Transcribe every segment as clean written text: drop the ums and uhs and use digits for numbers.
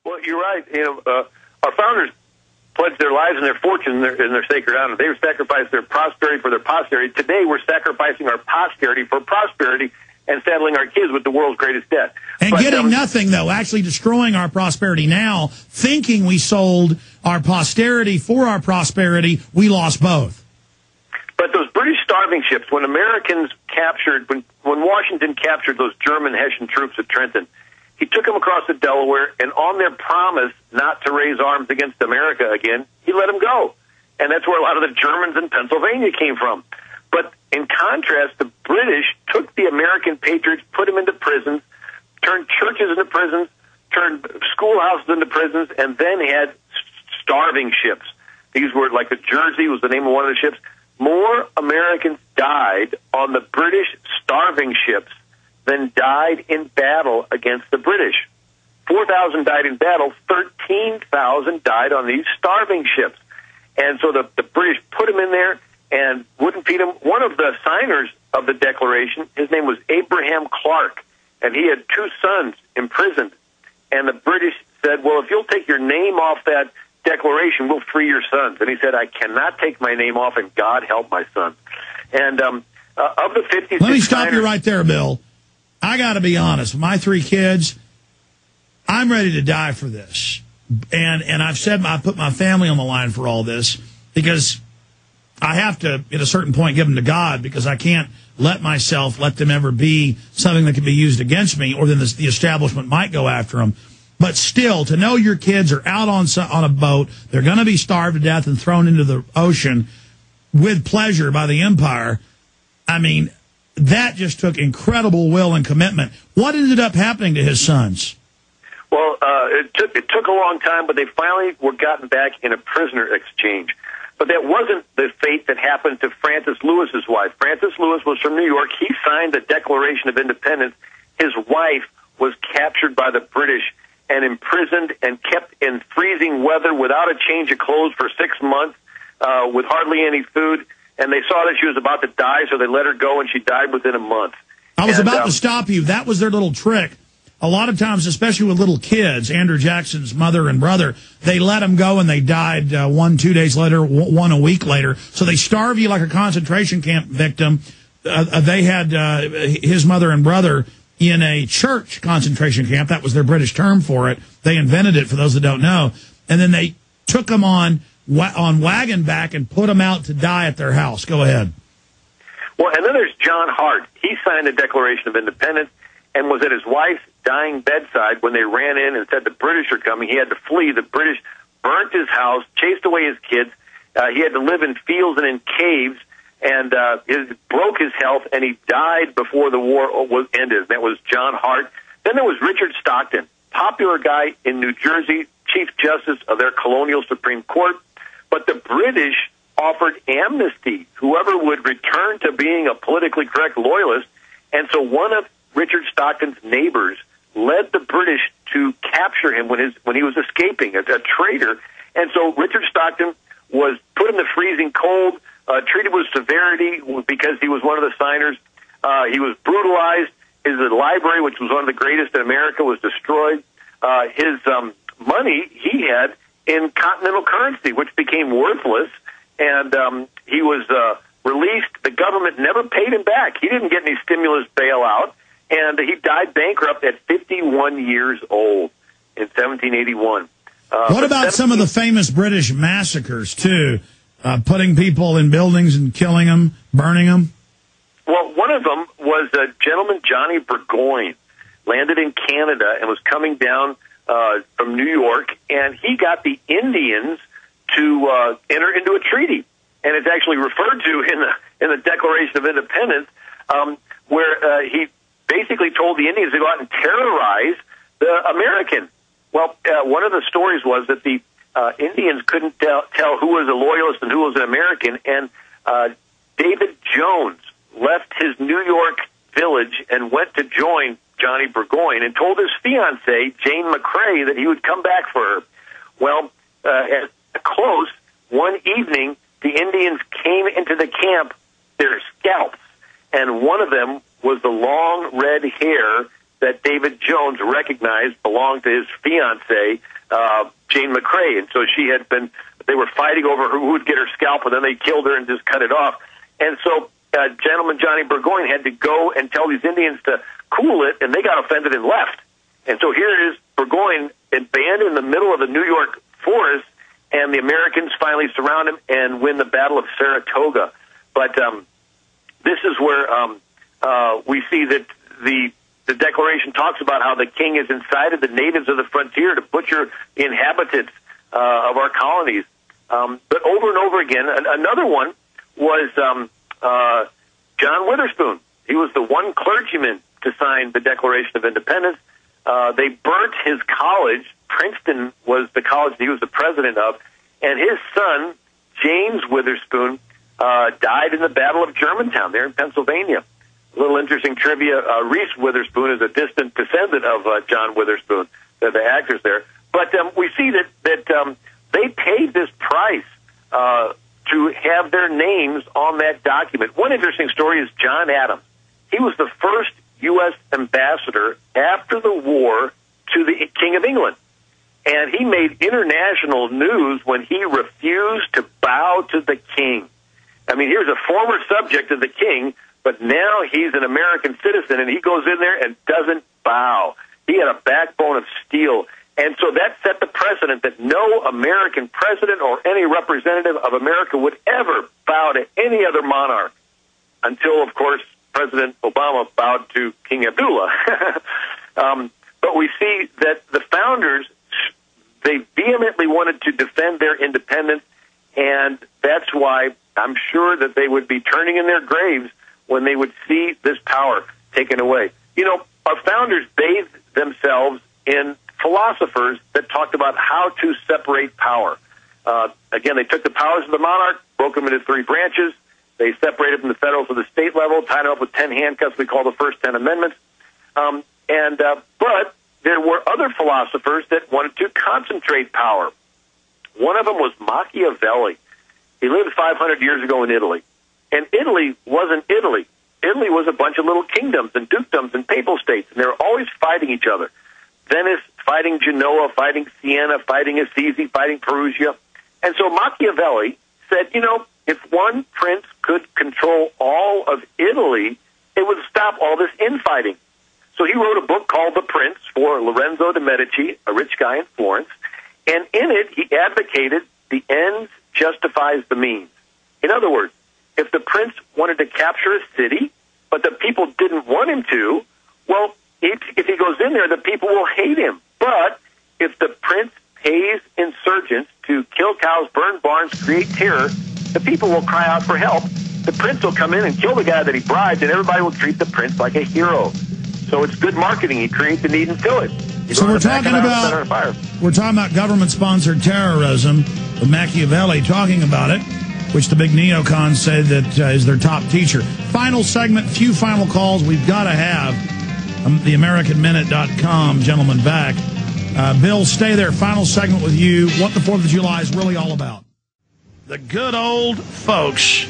Well, you're right. Our founders pledged their lives and their fortune and their sacred honor. They sacrificed their prosperity for their posterity. Today, we're sacrificing our posterity for prosperity and saddling our kids with the world's greatest debt. And getting nothing, though, actually destroying our prosperity now, thinking we sold our posterity for our prosperity, we lost both. But those British starving ships, when Americans captured, when Washington captured those German Hessian troops at Trenton, he took them across the Delaware, and on their promise not to raise arms against America again, he let them go. And that's where a lot of the Germans in Pennsylvania came from. But in contrast, the British took the American patriots, put them into prisons, turned churches into prisons, turned schoolhouses into prisons, and then had starving ships. These were, like the Jersey was the name of one of the ships. More Americans died on the British starving ships than died in battle against the British. 4,000 died in battle, 13,000 died on these starving ships. And so the British put them in there and wouldn't feed them. One of the signers of the Declaration, his name was Abraham Clark, and he had 2 sons imprisoned. And the British said, well, if you'll take your name off that Declaration, we'll free your sons. And he said, I cannot take my name off, and God help my sons. And of the 56 Let me stop you right there, Bill. I got to be honest. My 3 kids, I'm ready to die for this. And I've said I put my family on the line for all this because I have to, at a certain point, give them to God because I can't let them ever be something that can be used against me, or then the establishment might go after them. But still, to know your kids are out on a boat, they're going to be starved to death and thrown into the ocean with pleasure by the empire, I mean, that just took incredible will and commitment. What ended up happening to his sons? Well, it took a long time, but they finally were gotten back in a prisoner exchange. But that wasn't the fate that happened to Francis Lewis's wife. Francis Lewis was from New York. He signed the Declaration of Independence. His wife was captured by the British and imprisoned and kept in freezing weather without a change of clothes for 6 months, with hardly any food. And they saw that she was about to die, so they let her go, and she died within a month. I was about to stop you. That was their little trick. A lot of times, especially with little kids, Andrew Jackson's mother and brother, they let them go and they died 1-2 days later, one a week later. So they starve you like a concentration camp victim. They had his mother and brother in a church concentration camp. That was their British term for it. They invented it, for those that don't know. And then they took them on wagon back and put them out to die at their house. Go ahead. Well, and then there's John Hart. He signed the Declaration of Independence and was at his wife's dying bedside when they ran in and said the British are coming. He had to flee. The British burnt his house, chased away his kids. He had to live in fields and in caves, and broke his health, and he died before the war was ended. That was John Hart. Then there was Richard Stockton, popular guy in New Jersey, Chief Justice of their colonial Supreme Court. But the British offered amnesty, whoever would return to being a politically correct loyalist. And so one of Richard Stockton's neighbors led the British to capture him when he was escaping, a traitor. And so Richard Stockton was put in the freezing cold, treated with severity because he was one of the signers. He was brutalized. His library, which was one of the greatest in America, was destroyed. His money he had in continental currency, which became worthless, and he was released. The government never paid him back. He didn't get any stimulus bailout, and he died bankrupt at 51 years old in 1781. What about some of the famous British massacres, too? Putting people in buildings and killing them, burning them? Well, one of them was a gentleman, Johnny Burgoyne, landed in Canada and was coming down from New York, and he got the Indians to enter into a treaty. And it's actually referred to in the Declaration of Independence, where he basically told the Indians to go out and terrorize the American. Well, one of the stories was that the Indians couldn't tell who was a loyalist and who was an American, and David Jones left his New York village and went to join Johnny Burgoyne and told his fiancée, Jane McCrae, that he would come back for her. Well, at close, one evening, the Indians came into the camp, their scalps, and one of them was the long red hair that David Jones recognized belonged to his fiancée, Jane McCrae. And so they were fighting over who would get her scalp, and then they killed her and just cut it off. And so gentleman Johnny Burgoyne had to go and tell these Indians to cool it, and they got offended and left. And so here it is, Burgoyne banned in the middle of the New York forest, and the Americans finally surround him and win the Battle of Saratoga. But this is where we see that the Declaration talks about how the king has incited the natives of the frontier to butcher the inhabitants of our colonies. But over and over again, another one was John Witherspoon. He was the one clergyman to sign the Declaration of Independence. They burnt his college. Princeton was the college that he was the president of, and his son, James Witherspoon, died in the Battle of Germantown there in Pennsylvania. A little interesting trivia, Reese Witherspoon is a distant descendant of John Witherspoon, the actors there. But we see that they paid this price to have their names on that document. One interesting story is John Adams. He was the first U.S. ambassador after the war to the King of England. And he made international news when he refused to bow to the king. I mean, he was a former subject of the king, but now he's an American citizen, and he goes in there and doesn't bow. He had a backbone of steel. And so that set the precedent that no American president or any representative of America would ever bow to any other monarch until, of course, President Obama bowed to King Abdullah. But we see that the founders, they vehemently wanted to defend their independence, and that's why I'm sure that they would be turning in their graves when they would see this power taken away. You know, our founders bathed themselves in philosophers that talked about how to separate power. Again, they took the powers of the monarch, broke them into three branches. They separated from the federal to the state level, tied them up with 10 handcuffs we call the first 10 amendments. But there were other philosophers that wanted to concentrate power. One of them was Machiavelli. He lived 500 years ago in Italy. And Italy wasn't Italy. Italy was a bunch of little kingdoms and dukedoms and papal states, and they were always fighting each other. Venice fighting Genoa, fighting Siena, fighting Assisi, fighting Perugia. And so Machiavelli said, you know, if one prince could control all of Italy, it would stop all this infighting. So he wrote a book called The Prince for Lorenzo de' Medici, a rich guy in Florence. And in it, he advocated the ends justifies the means. In other words, if the prince wanted to capture a city, but the people didn't want him to, well, if he goes in there, the people will hate him. But if the prince pays insurgents to kill cows, burn barns, create terror, the people will cry out for help. The prince will come in and kill the guy that he bribed, and everybody will treat the prince like a hero. So it's good marketing. He creates the need and fill it. So we're talking about government-sponsored terrorism, with Machiavelli talking about it, which the big neocons say that is their top teacher. Final segment, few final calls. We've got to have theamericanminute.com gentleman back. Bill, stay there. Final segment with you. What the 4th of July is really all about. The good old folks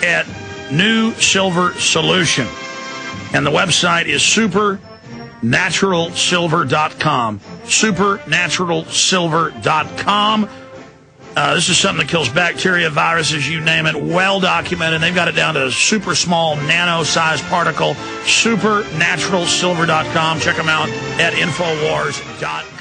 at New Silver Solution. And the website is supernaturalsilver.com. Supernaturalsilver.com. This is something that kills bacteria, viruses, you name it, well documented. They've got it down to a super small nano-sized particle. Supernaturalsilver.com. Check them out at Infowars.com.